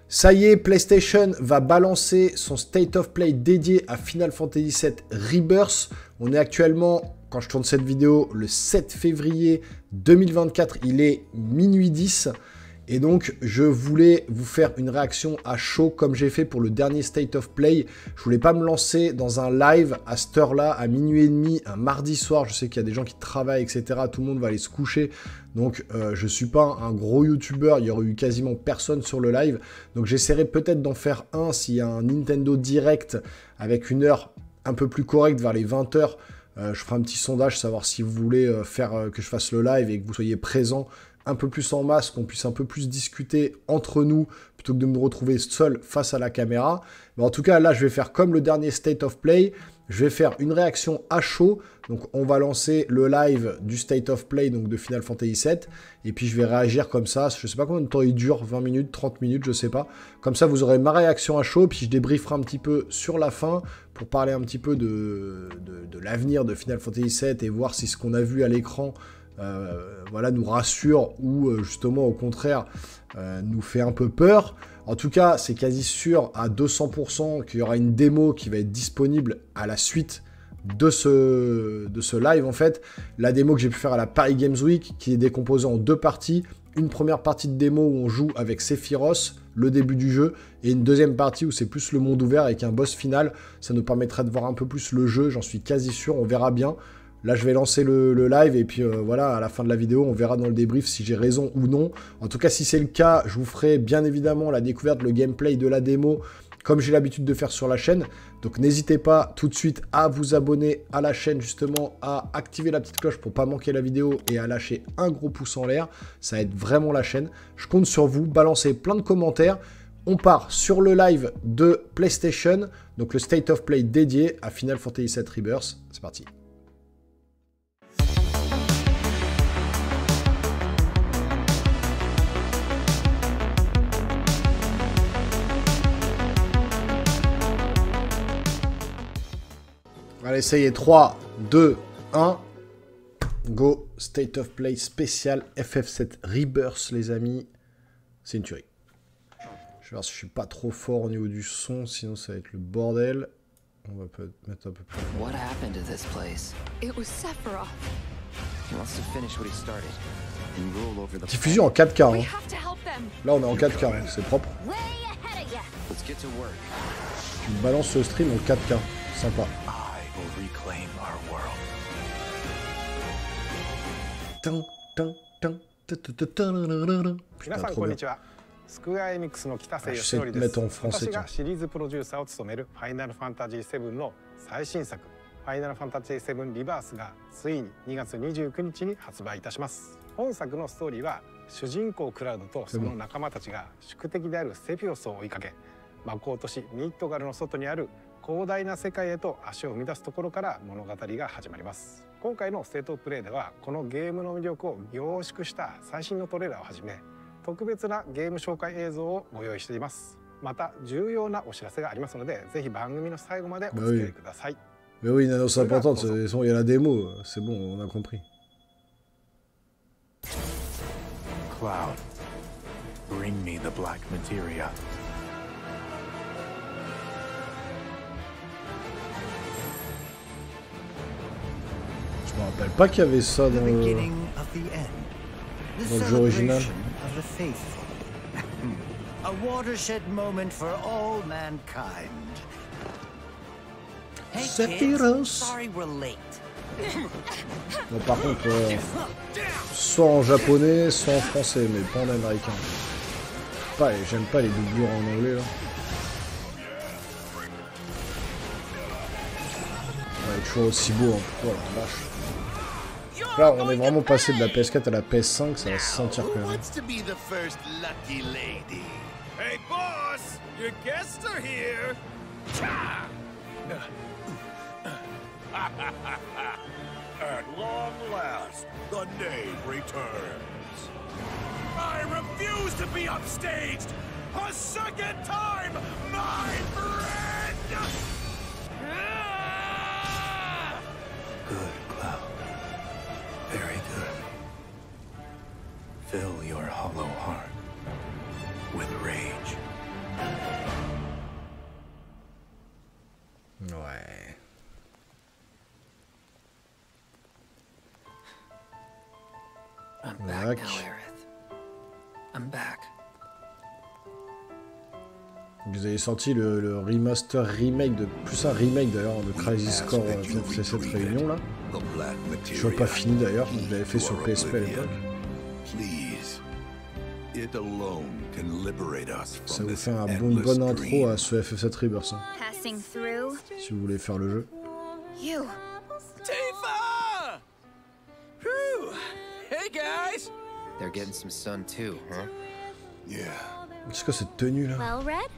Ça y est, PlayStation va balancer son State of Play dédié à Final Fantasy VII Rebirth. On est actuellement, quand je tourne cette vidéo, le 7 février 2024. Il est minuit 10. Et donc, je voulais vous faire une réaction à chaud, comme j'ai fait pour le dernier State of Play. Je voulais pas me lancer dans un live à cette heure-là, à minuit et demi, un mardi soir. Je sais qu'il y a des gens qui travaillent, etc. Tout le monde va aller se coucher. Donc, je suis pas un gros YouTuber. Il y aurait eu quasiment personne sur le live. Donc, j'essaierai peut-être d'en faire un s'il y a un Nintendo Direct avec une heure un peu plus correcte, vers les 20 h. Je ferai un petit sondage, savoir si vous voulez faire que je fasse le live et que vous soyez présents un peu plus en masse, qu'on puisse un peu plus discuter entre nous, plutôt que de me retrouver seul face à la caméra. Mais en tout cas, là, je vais faire comme le dernier State of Play. Je vais faire une réaction à chaud. Donc, on va lancer le live du State of Play, donc de Final Fantasy VII. Et puis, je vais réagir comme ça. Je sais pas combien de temps il dure, 20 minutes, 30 minutes, je sais pas. Comme ça, vous aurez ma réaction à chaud. Puis, je débrieferai un petit peu sur la fin pour parler un petit peu de l'avenir de Final Fantasy VII et voir si ce qu'on a vu à l'écran voilà, nous rassure ou justement au contraire nous fait un peu peur. En tout cas, c'est quasi sûr à 200% qu'il y aura une démo qui va être disponible à la suite de ce live en fait. La démo que j'ai pu faire à la Paris Games Week, qui est décomposée en deux parties. Une première partie de démo où on joue avec Sephiroth, le début du jeu, et une deuxième partie où c'est plus le monde ouvert avec un boss final. Ça nous permettra de voir un peu plus le jeu, j'en suis quasi sûr, on verra bien. Là, je vais lancer le live et puis voilà, à la fin de la vidéo, on verra dans le débrief si j'ai raison ou non. En tout cas, si c'est le cas, je vous ferai bien évidemment la découverte, le gameplay de la démo, comme j'ai l'habitude de faire sur la chaîne. Donc, n'hésitez pas tout de suite à vous abonner à la chaîne, justement, à activer la petite cloche pour pas manquer la vidéo et à lâcher un gros pouce en l'air. Ça aide vraiment la chaîne. Je compte sur vous, balancez plein de commentaires. On part sur le live de PlayStation, donc le State of Play dédié à Final Fantasy VII Rebirth. C'est parti. Allez, ça y est, 3, 2, 1, go, State of Play spécial FF7 Rebirth, les amis. C'est une tuerie. Je vais voir si je suis pas trop fort au niveau du son, sinon ça va être le bordel. On va mettre un peu plus. What happened to this place? It was Sephiroth. He wants to finish what he started and rule over the diffusion en 4K. Hein. Là, on est en 4K, hein. C'est propre. Let's get to work. Tu me balances ce stream en 4K. Sympa. Putain, trop bien. J'essaie de mettre en français. 私がシリーズプロデューサーを務めるファイナルファンタジー7の最新作ファイナルファンタジー7リバースがついに2月29日に発売いたします。本作のストーリーは主人公クラウドとその仲間たちが宿敵であるセフィオスを追いかけ、魔法都市ミッドガルの外にある広大な世界へと足を踏み出すところから物語が始まります。今回のステートオブプレイではこのゲームの魅力を凝縮した最新のトレーラーをはじめ特別なゲーム紹介映像をご用意しています。また重要なお知らせがありますのでぜひ番組の最後までお付き合いください。Mais oui, une annonce importante, il y a la démo, c'est bon, on a compris. Cloud, bring me the black materia. Je me rappelle pas qu'il y avait ça dans le jeu original. A watershed moment for all mankind. Hey kids, sorry we're late. Bon, par contre, soit en japonais, soit en français, mais pas en américain. J'aime pas les doublures en anglais là. Ouais, toujours aussi beau, hein. Oh la vache. Là, on est vraiment passé de la PS4 à la PS5, ça va se sentir quand même. Hey boss, your guests are here. At long last, the knave returns. I refuse to be upstaged a second time, my friend! Good, Cloud. Very good. Fill your hollow heart with rage. Tac. I'm back. Vous avez sorti le remaster remake de plus un remake d'ailleurs de Crisis Core fait cette réunion là. Je suis pas fini d'ailleurs, je l'avais fait sur PSP à l'époque. Ça vous fait un bon intro à ce FF7 Rebirth. Hein, si vous voulez faire le jeu. Hey guys! They're getting some sun too, huh? Yeah. C'est quoi cette tenue là? Well, Red?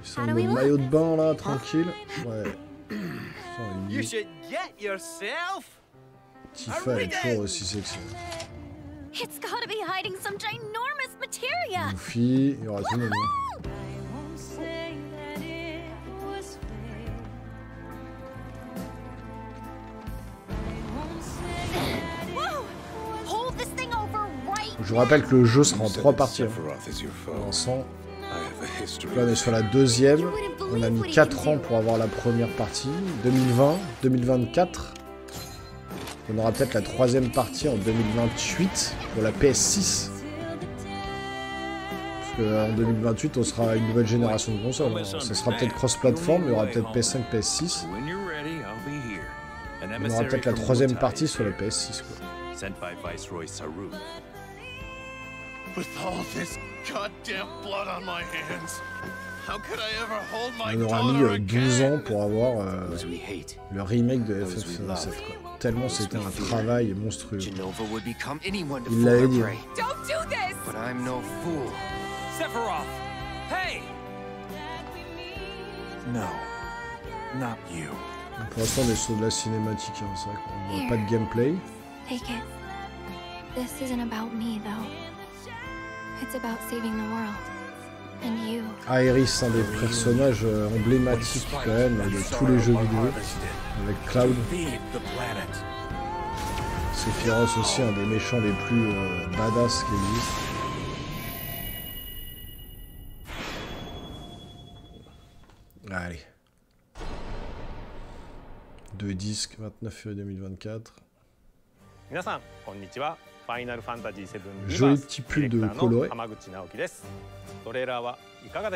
C'est un maillot de bain là, tranquille. Ouais. You should get yourself. Tifa est toujours aussi sexy. It's gotta be hiding some ginormous materia. Goofy, il y aura tout le monde. Je vous rappelle que le jeu sera en 3 parties. En 100. Là on est sur la deuxième. On a mis 4 ans pour avoir la première partie. 2020, 2024. On aura peut-être la 3e partie en 2028 pour la PS6. Parce qu'en 2028 on sera une nouvelle génération de consoles. Hein. Ce sera peut-être cross-platform, il y aura peut-être PS5, PS6. On aura peut-être la 3e partie sur la PS6 quoi. With all this goddamn blood on my hands, how could I ever hold my On aura daughter mis 12 ans again? pour avoir le remake de FF7 quoi. Tellement c'était un travail monstrueux. Genova would become anyone to Il l'avait fall dit. prey. Don't do this! But I'm no fool. Sephiroth! Hey! No, not you. Pour l'instant on est sur de la cinématique, hein, c'est vrai qu'on voit pas de gameplay. Take it. This isn't about me, though. It's about saving the world. And you. Aeris, un des personnages emblématiques quand même de tous les jeux vidéo, avec Cloud. Sephiroth aussi, un des méchants les plus badass qui existent. Allez. 2 disques, 29 février 2024. FINAL FANTASY VII Joli petit pull de coloré.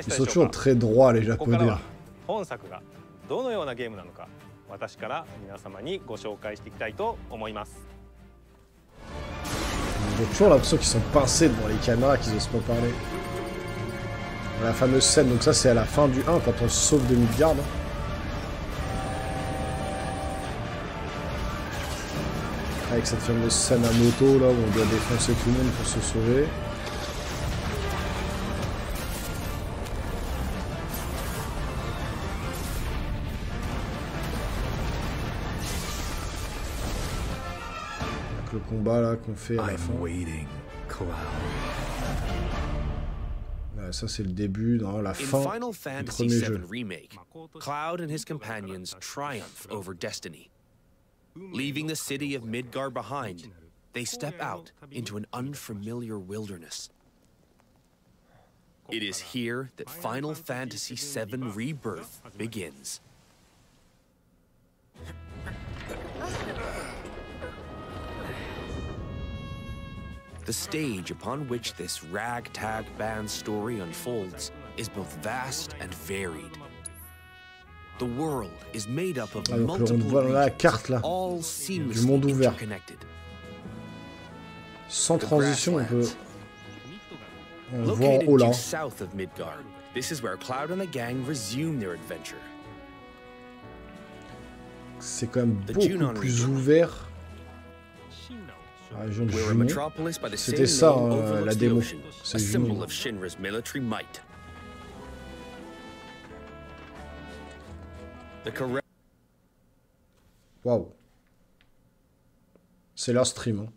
Ils sont toujours très droits les japonais. Là. J'ai toujours l'impression qu'ils sont pincés devant les caméras, qu'ils osent pas parler. La fameuse scène, donc ça c'est à la fin du 1 quand on se sauve de Midgard. Avec cette fameuse scène à moto là où on doit défoncer tout le monde pour se sauver. Avec le combat là qu'on fait à la fin. Ouais, ça c'est le début, non, la fin du premier jeu. Cloud and his companions triumph over destiny. Leaving the city of Midgar behind, they step out into an unfamiliar wilderness. It is here that Final Fantasy VII Rebirth begins. The stage upon which this ragtag band story unfolds is both vast and varied. The world is made up of multiple regions, all seamlessly interconnected. Sans transition, on voit en haut là. South of Midgar, this is where Cloud and the gang resume their adventure. C'est quand même beaucoup plus ouvert. La région de Junon. C'était ça la démo. C'est Junon. Waouh. C'est leur stream. Hein.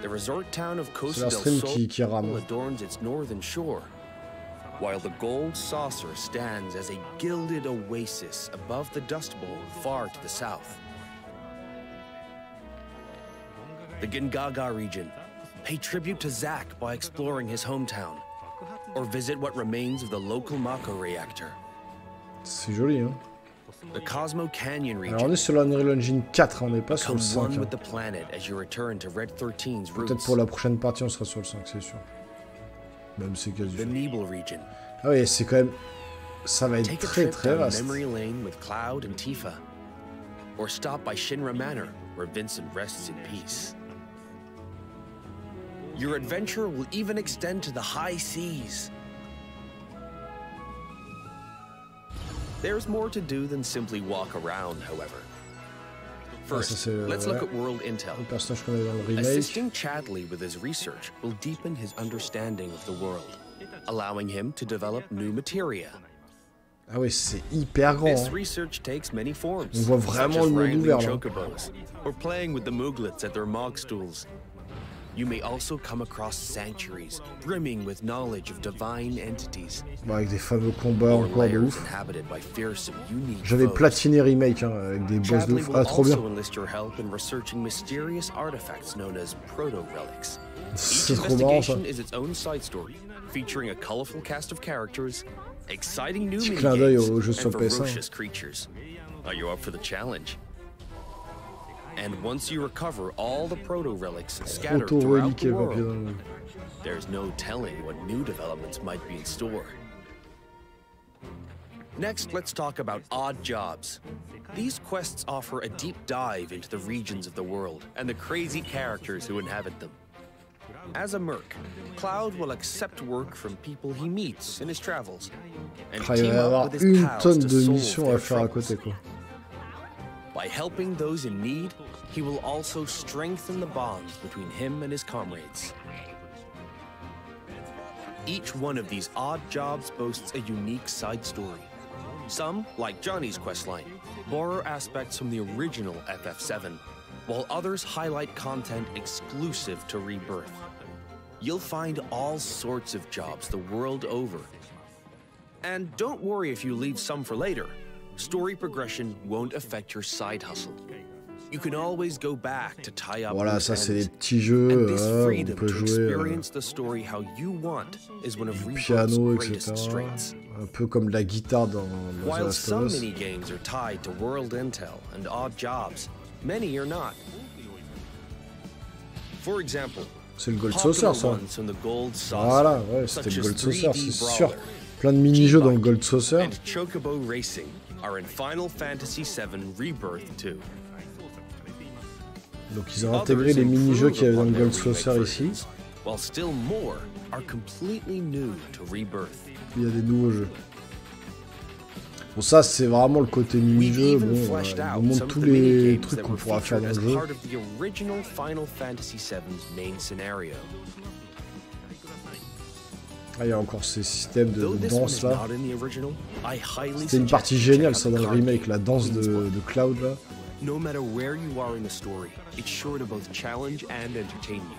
The resort town of C'est leur stream qui rame. adorns its northern shore, while the gold saucer stands as a gilded oasis above the Dust Bowl far to the south. The Gingaga region. Pay tribute to Zack by exploring his hometown, or visit what remains of the local Mako reactor. C'est joli, hein. The Cosmo Canyon Alors on region. est sur l'Unreal Engine 4, on n'est pas sur le Become 5. one Hein. with the planet as you return to Red 13's Peut-être roots. pour la prochaine partie on sera sur le 5, c'est sûr. Même c'est quasi The sûr. Nebel region. Ah oui, c'est quand même... Ça va être Take a très trip très down vaste. memory lane with Cloud and Tifa. Or stop by Shinra Manor, where Vincent rests in peace. Your adventure will even extend to the high seas. There's more to do than simply walk around, however. First, let's look at world intel. Le personnage qu'on avait dans le remake. Assisting Chadley with his research will deepen his understanding of the world, allowing him to develop new materia. Ah oui, c'est hyper grand. This Hein. research takes many forms, On voit vraiment such as le monde wrangling ouvert, là. chocobos, or playing with the Mooglets at their Mog stools. You may also come across sanctuaries brimming with knowledge of divine entities, Bon, avec des fameux combats or encore de lairs ouf. inhabited by fearsome, unique J'avais foes. platiné remake hein, avec des boss de Chadley ouf. will Ah, trop bien. also enlist your help in researching mysterious artifacts known as proto-relics. Each C'est trop marrant ça. investigation is its own side story, featuring a colorful cast of characters, exciting new Petit clin d'œil minigames, au jeu sur and PS1. ferocious creatures. Are you up for the challenge? And once you recover all the proto-relics scattered throughout Auto-reliqué, the papier dans world, le... there's no telling what new developments might be in store. Next, let's talk about odd jobs. These quests offer a deep dive into the regions of the world and the crazy characters who inhabit them. As a merc, Cloud will accept work from people he meets in his travels and Ah, il team va y up avoir with his une pals tonne to de solve missions à their faire à troubles. côté quoi. By helping those in need, he will also strengthen the bonds between him and his comrades. Each one of these odd jobs boasts a unique side story. Some, like Johnny's questline, borrow aspects from the original FF7, while others highlight content exclusive to Rebirth. You'll find all sorts of jobs the world over. And don't worry if you leave some for later. Story progression won't affect your side hustle. You can always go back to tie up Voilà, loose ça c'est des ends. petits jeux, And this on freedom peut to jouer experience the story how you want is one of du Rebirth's piano, greatest etc. strengths. Un peu comme la guitare dans The While Last some of Us. minigames are tied to world intel and odd jobs, many are not. For example, C'est le Gold popular Saucer ça. ones from the Gold Saucer, Voilà, ouais, such c'était le as Gold Saucer, 3D c'est sûr. Brawler, Plein de mini-jeux dans le Gold Saucer. and Chocobo Racing are in Final Fantasy VII Rebirth 2. Donc ils ont intégré les mini-jeux qu'il y avait dans le Gold Saucer ici. While still more are completely new to Rebirth. Il y a des nouveaux jeux. Bon ça c'est vraiment le côté We've mini-jeu, even bon, fleshed il out nous montre some of tous the les mini-games trucs that qu'on were pourra faire featured dans le as jeu. part of the original Final Fantasy VII's main scenario. Ah, il y a encore ces systèmes de Though this one danse is là. not in the original, I highly C'était une suggest partie you check géniale out ça the dans le card remake, game, la danse Queen's World. de Cloud là. No matter where you are in the story, it's sure to both challenge and entertain you.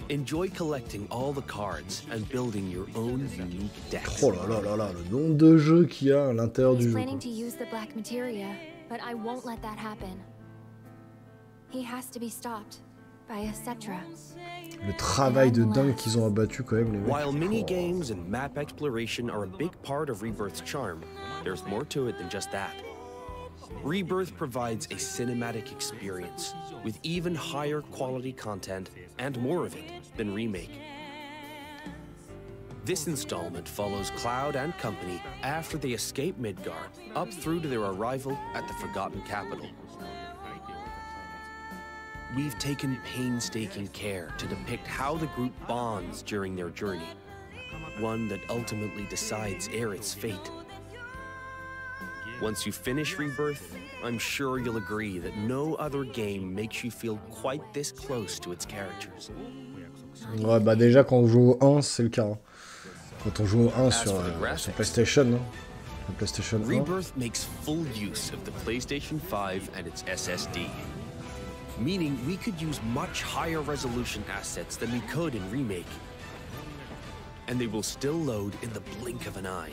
Enjoy collecting all the cards and building your own unique decks. Oh là là là là, le nombre de jeux qu'il y a à l'intérieur du He's jeu. planning to use the black materia, but I won't let that happen. He has to be stopped by etc. Le travail de dingue qu'ils ont abattu quand même les mecs. While mini-games and map exploration are a big part of Rebirth's charm, there's more to it than just that. Rebirth provides a cinematic experience with even higher quality content and more of it than Remake. This installment follows Cloud and company after they escape Midgar, up through to their arrival at the Forgotten Capital. We've taken painstaking care to depict how the group bonds during their journey, one that ultimately decides Aerith's fate. Once you finish Rebirth, I'm sure you'll agree that no other game makes you feel quite this close to its characters. Ouais bah déjà quand on joue au 1 c'est le cas. Hein. Quand on joue au 1 sur PlayStation, hein. Le PlayStation 1. Rebirth makes full use of the PlayStation 5 and its SSD, meaning we could use much higher resolution assets than we could in Remake. And they will still load in the blink of an eye.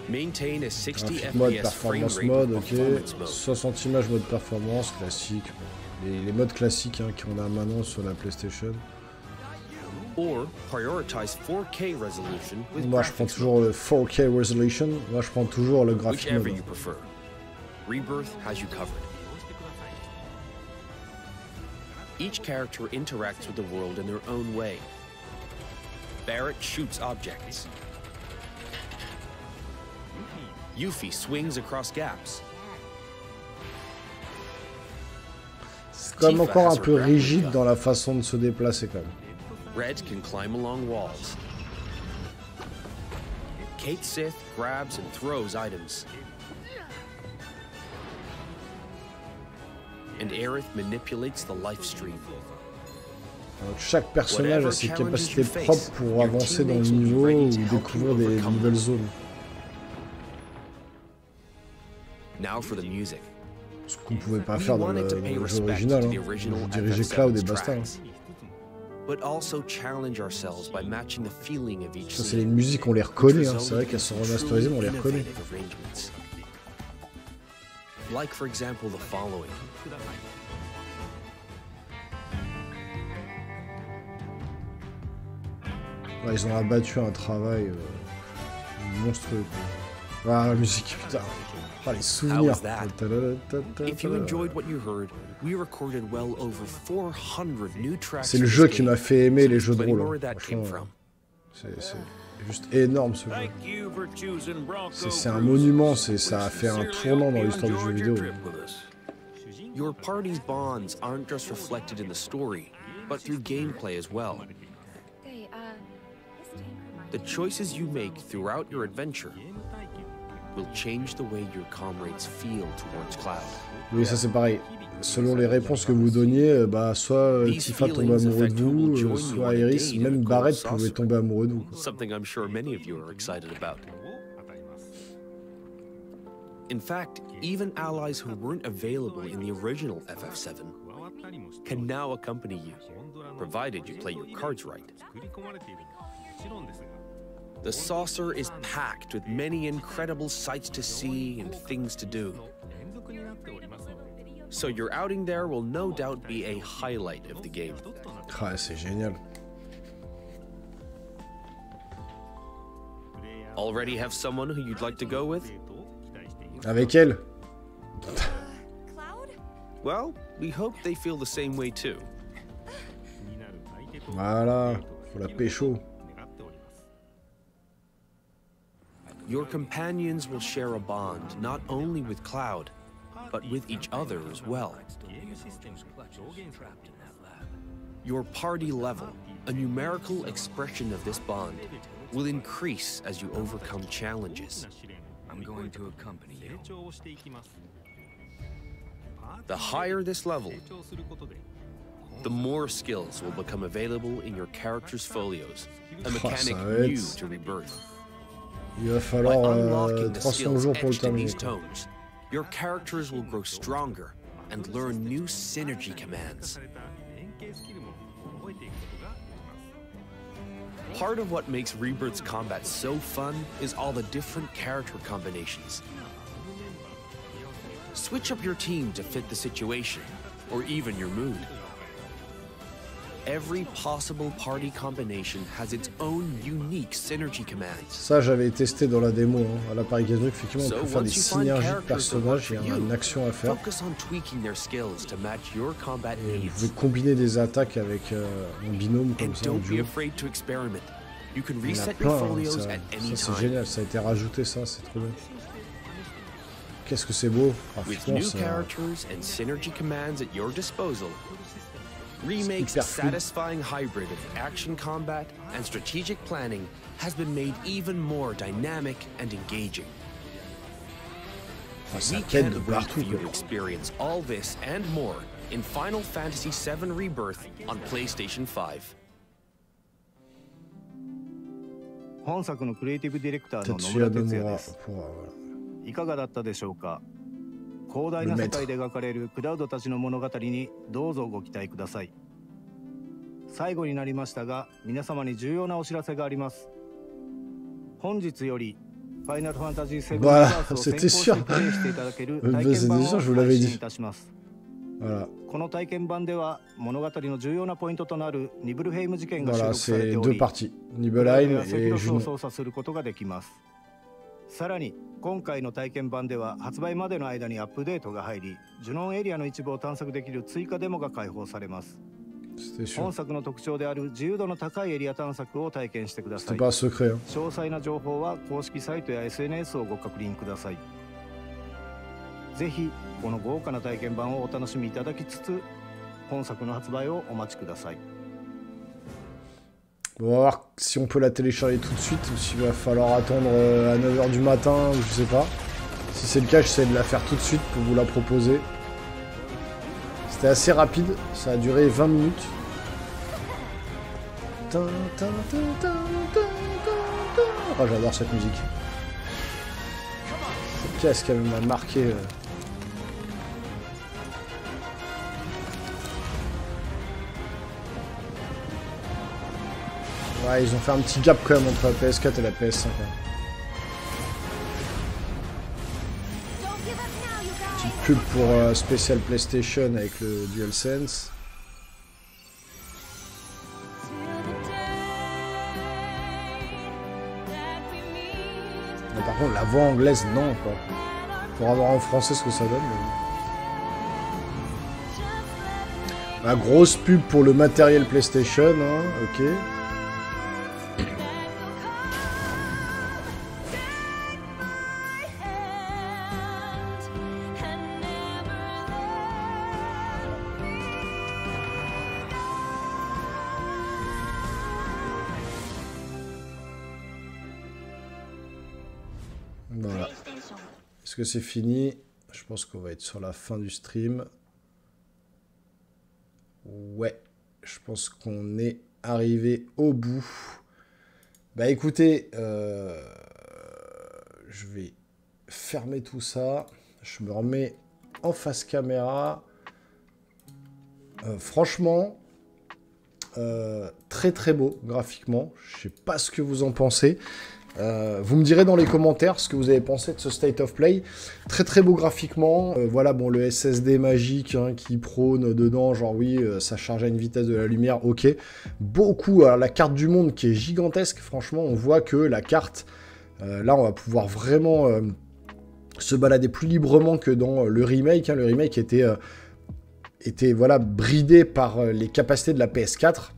Maintain a 60 Mode FPS frame performance rate mode, with ok. performance mode. 60 images mode performance, classique. Les modes classiques hein, qu'on a maintenant sur la PlayStation. Or prioritize 4K resolution with Moi je prends toujours le 4K resolution. Moi je prends toujours le graphique mode. Whichever you prefer. Rebirth has you covered. Each character interacts with the world in their own way. Barrett shoots objects. Yuffie swings across gaps. C'est quand même encore un peu rigide dans la façon de se déplacer quand même. Red can climb along walls. Kate Sith grabs and throws items. And Aerith manipulates the life stream. Donc, chaque personnage a ses capacités propres pour avancer dans le niveau ou découvrir des nouvelles zones. Now for the music. Ce qu'on ne pouvait pas faire dans le jeu original. Hein. Diriger Cloud et basta. Hein. But also challenge ourselves by matching the feeling of each ça, c'est les musiques, on les reconnaît. Hein. C'est vrai qu'elles sont remasterisées, mais on les reconnaît. Like for example the following. Ouais, ils ont abattu un travail monstrueux. Ah, la musique, putain. Ah, les souvenirs. C'est le jeu qui m'a fait aimer les jeux de rôle. C'est juste énorme ce jeu. C'est un monument, ça a fait un tournant dans l'histoire du jeu vidéo. Your party's bonds aren't just reflected in the story, but through gameplay as well. The choices you make throughout your adventure will change the way your comrades feel towards Cloud. Oui, ça c'est pareil. Selon les réponses que vous donniez, bah soit Tifa tombe amoureux de vous, soit Iris, même Barrett pouvait tomber amoureux de vous. Something I'm sure many of you are excited about. In fact, even allies who weren't available in the original FF7 can now accompany you, provided you play your cards right. The saucer is packed with many incredible sights to see and things to do. So your outing there will no doubt be a highlight of the game. Ah, c'est génial. Already have someone who you'd like to go with? Avec elle? Well, we hope they feel the same way too. Voilà, faut la pécho. Your companions will share a bond not only with Cloud, but with each other as well. Your party level, a numerical expression of this bond, will increase as you overcome challenges. I'm going to accompany you. The higher this level, the more skills will become available in your character's folios, a mechanic new to Rebirth. Il va falloir 300 jours pour le etched in terminer. these tones, your characters will grow stronger and learn new synergy commands. Part of what makes Rebirth's combat so fun is all the different character combinations. Switch up your team to fit the situation, or even your mood. Every possible party combination has its own unique synergy commands. Ça, j'avais testé dans la démo, hein. À la Paris Games Week, effectivement, on peut faire des synergies de personnages, il y a une action à faire. Focus on tweaking their skills to match your combat Et vous needs. pouvez combiner des attaques avec un binôme comme And ça, en don't be duo. afraid to experiment. You can Il y en a reset plein, your hein. folios Ça, at any c'est time. génial, ça a été rajouté, ça, c'est trop bien. Qu'est-ce que c'est beau, With graphiquement, new ça... characters and synergy commands at your disposal, Remake's hyper fluide. satisfying hybrid of action combat and strategic planning has been made even more dynamic and engaging. Ah, ça We pète can't de wait partout, for you to quoi. experience all this and more in Final Fantasy VII Rebirth on PlayStation 5. 本作のクリエイティブディレクターの野 Tetsuya 村哲也 Nomura です。 pour... いかがだったでしょうか。広大な世界で描かれるクラウドたちの物語にどうぞご期待ください。最後になりましたが、皆様に重要なお知らせがあります。本日よりファイナルファンタジー7 Voilà, リバースを先行 c'était して sûr. プレイしていただける Bah, 体験 c'est 版を sûr, je vous l'avais 配信 dit. いたします。Voilà. Voilà, c'est 2 parties. Nibelheim et Junon. さらに今回の体験版では発売までの間にアップデートが入り、ジュノンエリアの一部を探索できる追加デモが開放されます。本作の特徴である自由度の高いエリア探索を体験してください。詳細な情報は公式サイトや SNS をご確認ください。ぜひこの豪華な体験版をお楽しみいただきつつ、本作の発売をお待ちください。 On va voir si on peut la télécharger tout de suite ou s'il va falloir attendre à 9 h du matin, je sais pas. Si c'est le cas, j'essaie de la faire tout de suite pour vous la proposer. C'était assez rapide, ça a duré 20 minutes. Oh, j'adore cette musique. Cette pièce qui m'a marqué. Ouais, ils ont fait un petit gap quand même entre la PS4 et la PS5. Hein. Petite pub pour spécial PlayStation avec le DualSense. Mais par contre, la voix anglaise, non, quoi. Pour avoir en français ce que ça donne. Mais... La grosse pub pour le matériel PlayStation, hein, ok. Voilà. Est-ce que c'est fini? Je pense qu'on va être sur la fin du stream. Ouais, je pense qu'on est arrivé au bout. Bah écoutez, je vais fermer tout ça. Je me remets en face caméra. Franchement, très très beau graphiquement. Je sais pas ce que vous en pensez. Vous me direz dans les commentaires ce que vous avez pensé de ce State of Play. Très très beau graphiquement. Voilà, bon, le SSD magique hein, qui prône dedans, genre oui, ça charge à une vitesse de la lumière, ok. Beaucoup, alors, la carte du monde qui est gigantesque, franchement, on voit que la carte, là, on va pouvoir vraiment se balader plus librement que dans le remake. Hein. Le remake était voilà, bridé par les capacités de la PS4.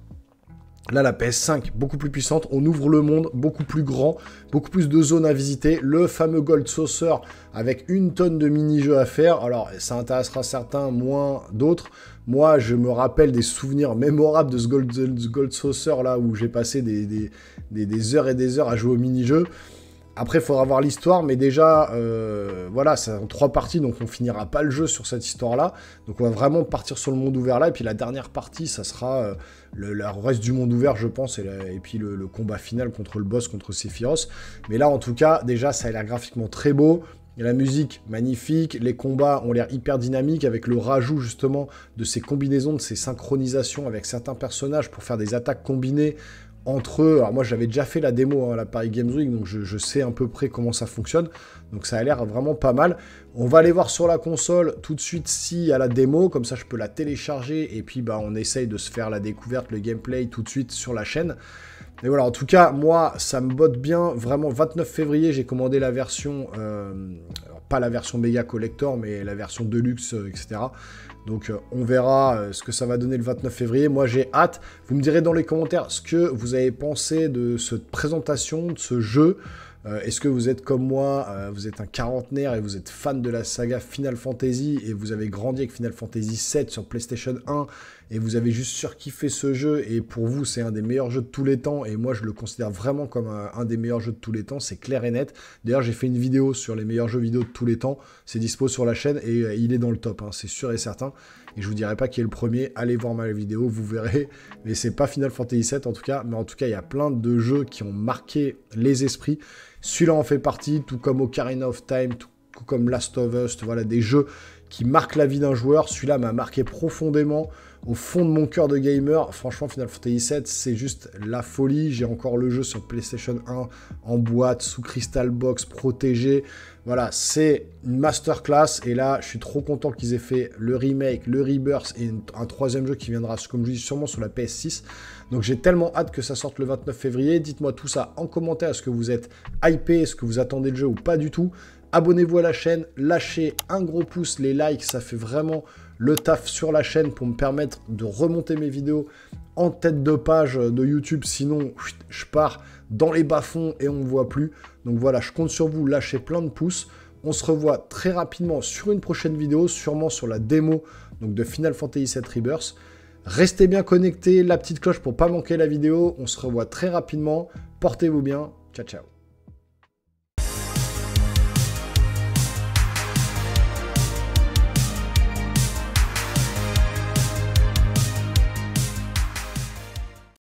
Là, la PS5, beaucoup plus puissante, on ouvre le monde, beaucoup plus grand, beaucoup plus de zones à visiter. Le fameux Gold Saucer avec 1 tonne de mini-jeux à faire. Alors, ça intéressera certains, moins d'autres. Moi, je me rappelle des souvenirs mémorables de ce Gold Saucer, là, où j'ai passé des heures et des heures à jouer aux mini-jeux. Après, il faudra voir l'histoire, mais déjà, voilà, c'est en 3 parties, donc on finira pas le jeu sur cette histoire-là. Donc on va vraiment partir sur le monde ouvert là, et puis la dernière partie, ça sera le reste du monde ouvert, je pense, et puis le combat final contre le boss, contre Sephiroth. Mais là, en tout cas, déjà, ça a l'air graphiquement très beau. Et la musique, magnifique. Les combats ont l'air hyper dynamiques, avec le rajout, justement, de ces combinaisons, de ces synchronisations avec certains personnages pour faire des attaques combinées entre eux. Alors moi j'avais déjà fait la démo à la Paris Games Week, donc je sais à peu près comment ça fonctionne, donc ça a l'air vraiment pas mal. On va aller voir sur la console tout de suite s'il y a la démo, comme ça je peux la télécharger, et puis bah on essaye de se faire la découverte, le gameplay tout de suite sur la chaîne. Et voilà, en tout cas, moi, ça me botte bien, vraiment. 29 février, j'ai commandé la version, alors pas la version méga collector, mais la version deluxe, etc. Donc, on verra ce que ça va donner le 29 février. Moi, j'ai hâte. Vous me direz dans les commentaires ce que vous avez pensé de cette présentation, de ce jeu. Est-ce que vous êtes comme moi, vous êtes un quarantenaire et vous êtes fan de la saga Final Fantasy et vous avez grandi avec Final Fantasy VII sur PlayStation 1 et vous avez juste surkiffé ce jeu et pour vous c'est un des meilleurs jeux de tous les temps et moi je le considère vraiment comme un des meilleurs jeux de tous les temps, c'est clair et net. D'ailleurs j'ai fait une vidéo sur les meilleurs jeux vidéo de tous les temps, c'est dispo sur la chaîne et il est dans le top, hein, c'est sûr et certain. Et je vous dirai pas qui est le premier, allez voir ma vidéo, vous verrez. Mais c'est pas Final Fantasy VII en tout cas, mais en tout cas il y a plein de jeux qui ont marqué les esprits. Celui-là en fait partie, tout comme Ocarina of Time, tout comme Last of Us, voilà, des jeux qui marque la vie d'un joueur. Celui-là m'a marqué profondément au fond de mon cœur de gamer. Franchement, Final Fantasy VII, c'est juste la folie. J'ai encore le jeu sur PlayStation 1 en boîte, sous Crystal Box, protégé. Voilà, c'est une masterclass. Et là, je suis trop content qu'ils aient fait le remake, le rebirth et un troisième jeu qui viendra, comme je dis, sûrement sur la PS6. Donc j'ai tellement hâte que ça sorte le 29 février. Dites-moi tout ça en commentaire. Est-ce que vous êtes hypé? Est-ce que vous attendez le jeu ou pas du tout? Abonnez-vous à la chaîne, lâchez un gros pouce, les likes, ça fait vraiment le taf sur la chaîne pour me permettre de remonter mes vidéos en tête de page de YouTube. Sinon, je pars dans les bas-fonds et on ne me voit plus. Donc voilà, je compte sur vous, lâchez plein de pouces. On se revoit très rapidement sur une prochaine vidéo, sûrement sur la démo donc de Final Fantasy VII Rebirth. Restez bien connectés, la petite cloche pour ne pas manquer la vidéo. On se revoit très rapidement. Portez-vous bien. Ciao, ciao.